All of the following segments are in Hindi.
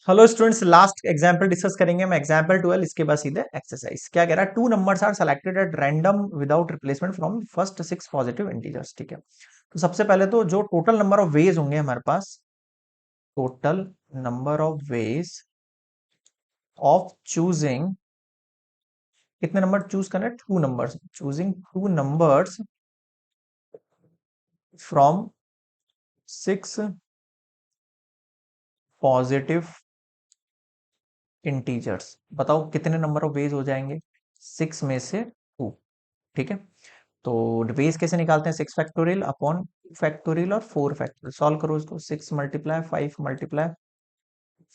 Hello students, last example discuss करेंगे हम एग्जांपल 12। इसके बाद सीधे एक्सरसाइज। क्या कह रहा है? Two numbers are selected at random without replacement from first six positive integers. ठीक है, तो सबसे पहले तो जो टोटल नंबर ऑफ वेज होंगे हमारे पास, total number of ways of choosing, कितने नंबर चूज करना है? Two numbers, choosing two numbers from six positive integers. बताओ कितने नंबर ऑफ वेज हो जाएंगे? सिक्स में से टू। ठीक है, तो बेस कैसे निकालते हैं? सिक्स फैक्टोरियल अपॉन फैक्टोरियल और फोर फैक्टोरियल। सॉल्व करो इसको। Six multiply five multiply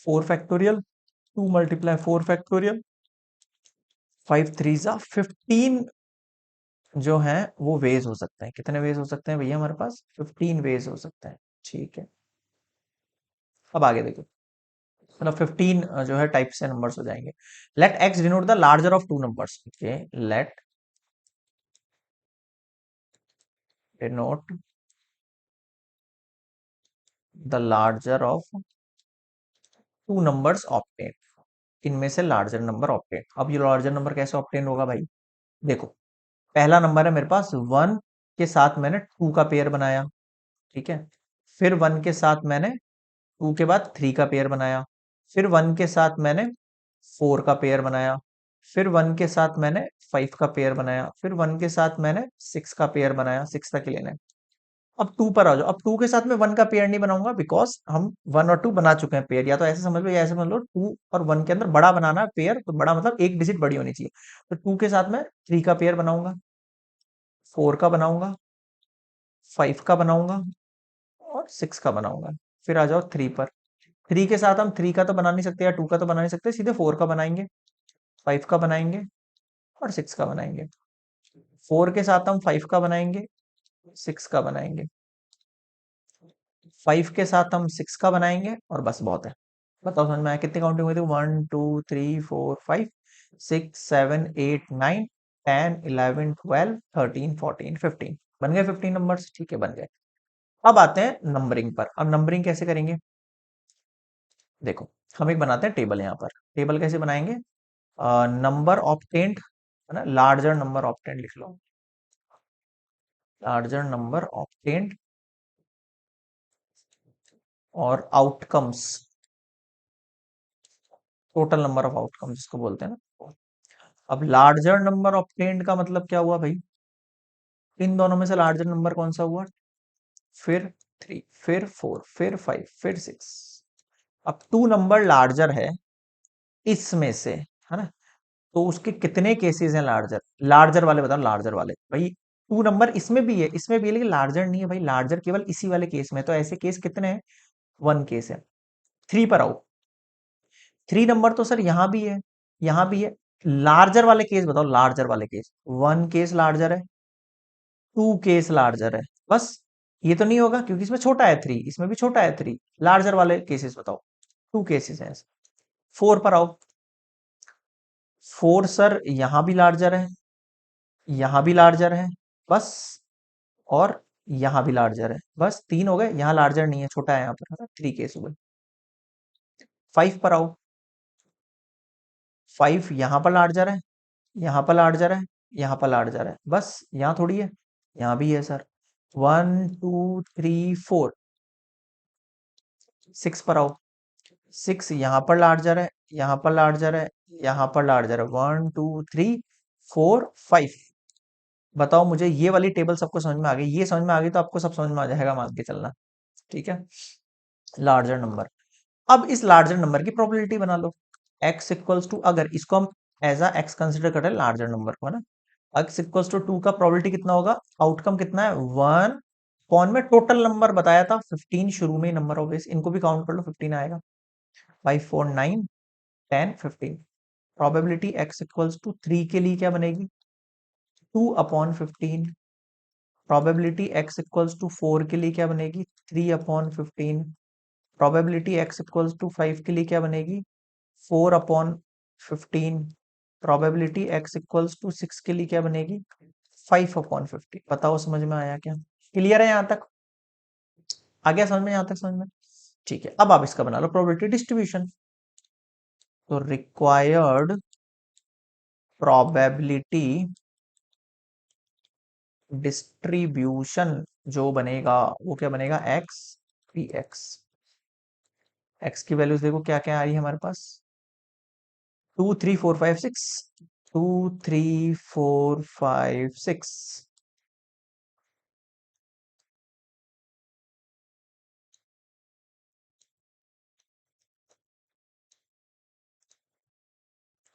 four factorial, to multiply four factorial, five three जा 15 जो है वो वेज हो सकते हैं। कितने वेज हो सकते हैं भैया? हमारे पास 15 वेज हो सकते हैं। ठीक है, अब आगे देखो। मतलब 15 जो है टाइप से नंबर्स हो जाएंगे। Let X denote the larger of two numbers. Okay, let denote the larger of two numbers obtained. इनमें से लार्जर नंबर ऑप्टेन। अब ये लार्जर नंबर कैसे ऑप्टेन होगा भाई? देखो, पहला नंबर है मेरे पास वन, के साथ मैंने टू का पेयर बनाया। ठीक है, फिर वन के साथ मैंने टू के बाद थ्री का पेयर बनाया, फिर वन के साथ मैंने फोर का पेयर बनाया, फिर वन के साथ मैंने फाइव का पेयर बनाया, फिर वन के साथ मैंने सिक्स का पेयर बनाया। सिक्स तक ही लेना है। अब टू पर आ जाओ। अब टू के साथ में वन का पेयर नहीं बनाऊंगा, बिकॉज हम वन और टू बना चुके हैं पेयर। या तो ऐसे समझ लो या ऐसे समझ लो, टू और वन के अंदर बड़ा बनाना है पेयर, तो बड़ा मतलब एक डिजिट बड़ी होनी चाहिए। तो टू के साथ में थ्री का पेयर बनाऊंगा, फोर का बनाऊंगा, फाइव का बनाऊंगा और सिक्स का बनाऊंगा। फिर आ जाओ थ्री पर। थ्री के साथ हम थ्री का तो बना नहीं सकते या टू का तो बना नहीं सकते, सीधे फोर का बनाएंगे, फाइव का बनाएंगे और सिक्स का बनाएंगे। फोर के साथ हम फाइव का बनाएंगे, सिक्स का बनाएंगे, फाइव के साथ हम सिक्स का बनाएंगे और बस बहुत है। बताओ समझ में आया? कितनी काउंटिंग हुई थी? One two three four five six seven eight nine 10 11 12 13 14 15। बन गए 15 नंबर्स। ठीक है, बन गए। अब आते हैं नंबरिंग पर। अब नंबरिंग कैसे करेंगे? देखो, हम एक बनाते हैं टेबल। यहाँ पर टेबल कैसे बनाएंगे? नंबर ऑप्टेंड है ना, लार्जर नंबर ऑप्टेंड लिख लो। लार्जर नंबर ऑप्टेंड और outcomes, total number of outcomes जिसको बोलते हैं ना। अब लार्जर नंबर ऑप्टेंड का मतलब क्या हुआ भाई? इन दोनों में से लार्जर नंबर कौन सा हुआ? फिर थ्री, फिर फोर, फिर फाइव, फिर सिक्स। अब टू नंबर लार्जर है इसमें से, है ना, तो उसके कितने केसेस हैं लार्जर? लार्जर वाले बताओ, लार्जर वाले भाई। टू नंबर इसमें भी है, इसमें भी है, लेकिन लार्जर नहीं है भाई। लार्जर केवल इसी वाले केस में है। तो ऐसे केस कितने हैं? वन केस है। थ्री पर आओ। थ्री नंबर तो सर यहां भी है, यहां भी है। लार्जर वाले केस बताओ, लार्जर वाले केस। वन केस लार्जर है, टू केस लार्जर है, बस। ये तो नहीं होगा क्योंकि इसमें छोटा है थ्री, इसमें भी छोटा है थ्री। लार्जर वाले केसेस बताओ। टू केसेस हैं। फोर पर आओ। फोर सर यहां भी लार्जर है, यहां भी लार्जर है, बस। और यहां भी लार्जर है, बस। तीन हो गए। यहां लार्जर नहीं है, छोटा है यहाँ पर। थ्री केस हो गए। फाइव पर आओ। फाइव यहां पर लार्जर है, यहां पर लार्जर है, यहां पर लार्जर है, बस। यहां थोड़ी है, यहां भी है sir. One two three four. Six पर आओ। सिक्स यहां पर लार्जर है, यहां पर लार्जर है, यहां पर लार्जर है। One two three four five. बताओ मुझे, ये वाली टेबल सबको समझ में आ गई? ये समझ में आ गई तो आपको सब समझ में आ जाएगा, मान के चलना। ठीक है, लार्जर नंबर। अब इस लार्जर नंबर की प्रोबेबिलिटी बना लो। x इक्वल्स टू, अगर इसको हम एज अ x कंसिडर करें लार्जर नंबर को, है ना, x इक्वल्स टू टू का प्रोबेबिलिटी कितना होगा? आउटकम कितना है? वन। कौन में टोटल नंबर बताया था 15 शुरू में, नंबर ऑफ वेज, इनको भी काउंट कर लो, 15 आएगा। Five four nine 10 15। Probability x equals to three के लिए क्या बनेगी? Two upon 15। Probability x equals to four के लिए क्या बनेगी? Three upon 15। Probability x equals to five के लिए क्या बनेगी? Four upon 15। Probability x equals to six के लिए क्या बनेगी? Five upon 15। बताओ समझ में आया क्या? क्लियर है यहां तक? आ गया समझ में? यहां तक समझ में? ठीक है, अब आप इसका बना लो प्रोबेबिलिटी डिस्ट्रीब्यूशन। तो रिक्वायर्ड प्रोबेबिलिटी डिस्ट्रीब्यूशन जो बनेगा वो क्या बनेगा, एक्स पी एक्स। एक्स की वैल्यूज देखो क्या क्या आ रही है हमारे पास, 2 3 4 5 6, 2 3 4 5 6।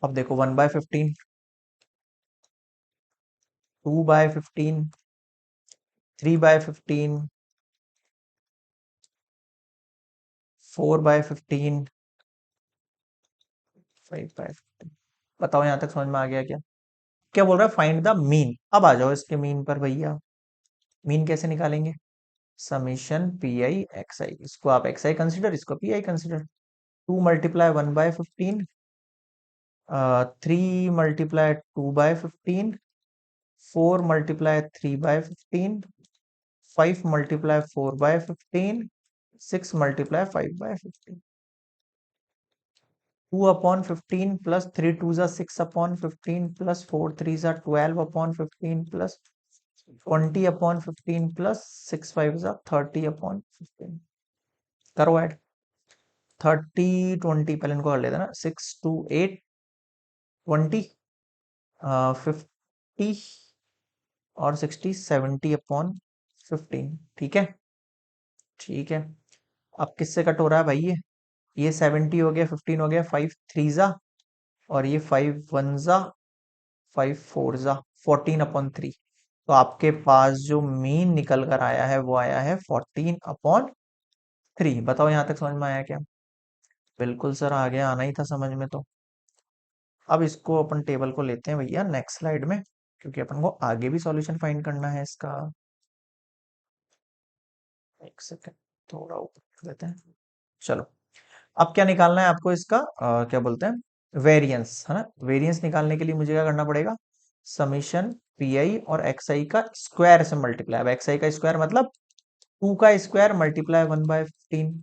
अब देखो 1/15, 2/15, 3/15, 4/15, 5/15। बताओ यहां तक समझ में आ गया क्या? क्या बोल रहा है, फाइंड द मीन। अब आ जाओ इसके मीन पर भैया। मीन कैसे निकालेंगे, समीशन पी आई एक्स आई, इसको आप एक्स आई कंसिडर, इसको P I consider. 2 × 1/15, 3 × 2/15, 4 × 3/15, 5 × 4/15, 6 × 5/15। 2/15 plus 3 2 6/15 plus 4 3 12/15 plus 20/15 plus 6 5 30/15। करो ऐड। 30 20 पहले इनको कर लेते हैं ना, 6 2 8 20, 50 और 60, 70/15। ठीक है, ठीक है। अब किससे कट हो रहा है भाई, ये 70 हो गया, 15 हो गया, 5 3 और ये 5 1 5 4 14/3। तो आपके पास जो मीन निकल कर आया है वो आया है 14/3। बताओ यहां तक समझ में आया क्या? बिल्कुल सर, आगे आना ही था समझ में तो। अब इसको अपन टेबल को लेते हैं भैया नेक्स्ट स्लाइड में, क्योंकि अपन को आगे भी सॉल्यूशन फाइंड करना है इसका। एक सेकेंड, थोड़ा ऊपर कर देते हैं। चलो, अब क्या निकालना है आपको इसका, क्या बोलते हैं, वेरिएंस, है ना। वेरिएंस निकालने के लिए मुझे क्या करना पड़ेगा, समीशन पी आई और एक्स आई का स्क्वायर से मल्टीप्लाई। अब एक्स आई का स्क्वायर मतलब 2 का स्क्वायर मल्टीप्लाई 1/15,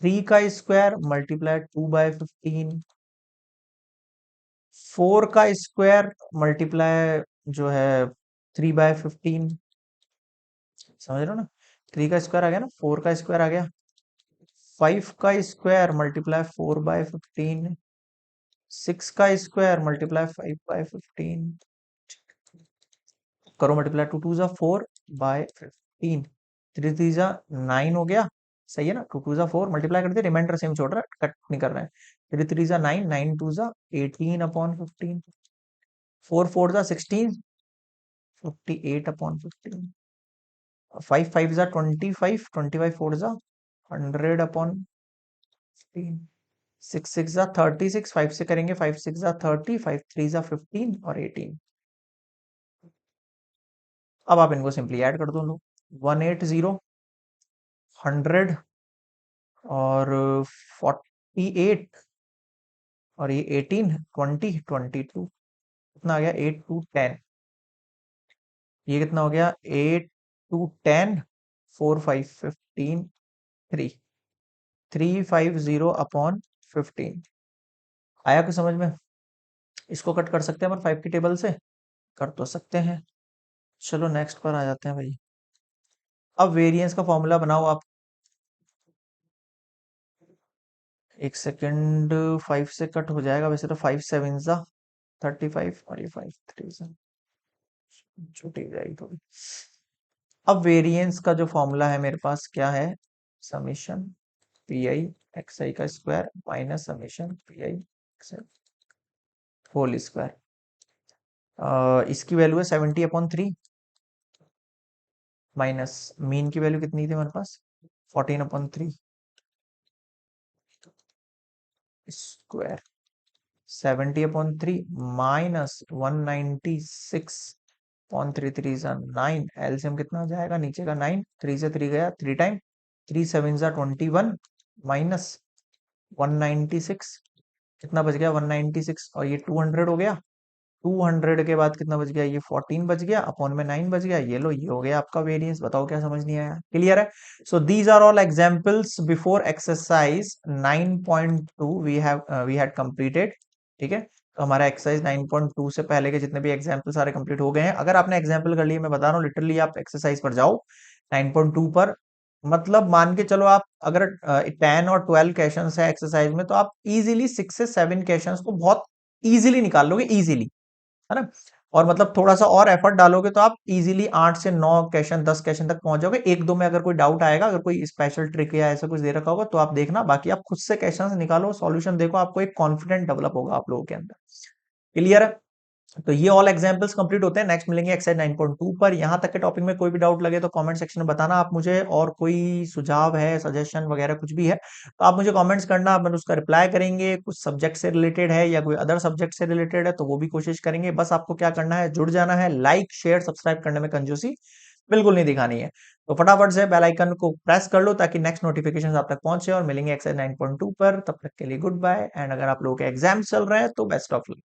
3 का स्क्वायर मल्टीप्लाई 2/15, 4 का स्क्वायर मल्टीप्लाई जो है 3/15। समझ रहे हो ना, 3 का स्क्वायर आ गया ना, 4 का स्क्वायर आ गया, 5 का स्क्वायर मल्टीप्लाई 4/15, 6 का स्क्वायर मल्टीप्लाई 5/15। करो मल्टीप्लाई, 2 2 4/15, 3 3 9 हो गया। सही है ना, 2 2 4 मल्टीप्लाई कर दिया, रिमाइंडर सेम छोड़ रहा है, कट नहीं कर रहा है। 3 3 9, 9 2 18/15, 4 4 16, 58/15, 5 5 25, 25 4 100/15, 6 6 36, 5 से करेंगे, 5 6 30, 5 3 15 और 18। अब आप इनको सिंपली ऐड कर दो लो, 180, 100 और 48 और ये 18, 20, 22। कितना आ गया, 8 2 10। ये कितना हो गया, 8 2 10, 4 5 15, 3 350/15। आया कुछ समझ में? इसको कट कर सकते हैं अपन 5 की टेबल से, कर तो सकते हैं। चलो नेक्स्ट पर आ जाते हैं भाई। अब वेरिएंस का फॉर्मूला बनाओ आप। एक सेकंड, 5 से कट हो जाएगा वैसे तो, 5 7 35 और ये 5 3 छोटी हो जाएगी थोड़ी। अब वेरिएंस का जो फॉर्मूला है मेरे पास क्या है, summation P I X I का square minus summation P I X I whole square. इसकी वैल्यू है 70/3, माइनस मीन की वैल्यू कितनी थी हमारे पास, 14/3 स्क्वायर, 70/3 माइनस 196/3 एलसीएम कितना हो जाएगा, नीचे का 9, 3 से 3 गया 3 टाइम, 3 7 21 माइनस 196, कितना बच गया 196, और ये 200 हो गया। 200 के बाद कितना बच गया, ये 14 बच गया, अपॉन में 9 बच गया, ये लो ये हो गया आपका वेरिएंस। बताओ क्या समझ नहीं आया? क्लियर है? So these are all examples before exercise 9.2 we had completed. ठीक है, तो हमारा एक्सरसाइज 9.2 से पहले के जितने भी एग्जाम्पल सारे कंप्लीट हो गए हैं। अगर आपने एग्जाम्पल कर लिए, मैं बता रहा हूँ लिटरली, आप एक्सरसाइज पर जाओ 9.2 पर। मतलब मान के चलो, आप अगर 10 और 12 क्वेश्चंस है एक्सरसाइज में, तो आप इजीली 6 से 7 क्वेश्चंस को बहुत इजीली निकाल लोगे, इजीली, है ना। और मतलब थोड़ा सा और एफर्ट डालोगे तो आप इजीली 8 से 9 क्वेश्चन, 10 क्वेश्चन तक पहुंच जाओगे। एक दो में अगर कोई डाउट आएगा, अगर कोई स्पेशल ट्रिक या ऐसा कुछ दे रखा होगा तो आप देखना, बाकी आप खुद से क्वेश्चन निकालो, सॉल्यूशन देखो, आपको एक कॉन्फिडेंट डेवलप होगा आप लोगों के अंदर। क्लियर है? तो ये ऑल एग्जांपल्स कंप्लीट होते हैं। नेक्स्ट मिलेंगे एक्सरसाइज 9.2 पर। यहां तक के टॉपिक में कोई भी डाउट लगे तो कमेंट सेक्शन में बताना आप मुझे, और कोई सुझाव है, सजेशन वगैरह कुछ भी है तो आप मुझे कमेंट्स करना, अपन उसका रिप्लाई करेंगे। कुछ सब्जेक्ट से रिलेटेड है या कोई अदर सब्जेक्ट से रिलेटेड है तो वो भी कोशिश करेंगे। बस आपको क्या करना है, जुड़ जाना है, लाइक शेयर सब्सक्राइब करने में कंजूसी बिल्कुल नहीं दिखानी है। तो फटाफट से बेल आइकन को प्रेस कर लो ताकि नेक्स्ट नोटिफिकेशन आप तक पहुंचे। और मिलेंगे एक्सरसाइज 9.2 पर, तब तक के लिए गुड बाय। एंड अगर आप लोगों के एग्जाम चल रहे हैं तो बेस्ट ऑफ लक।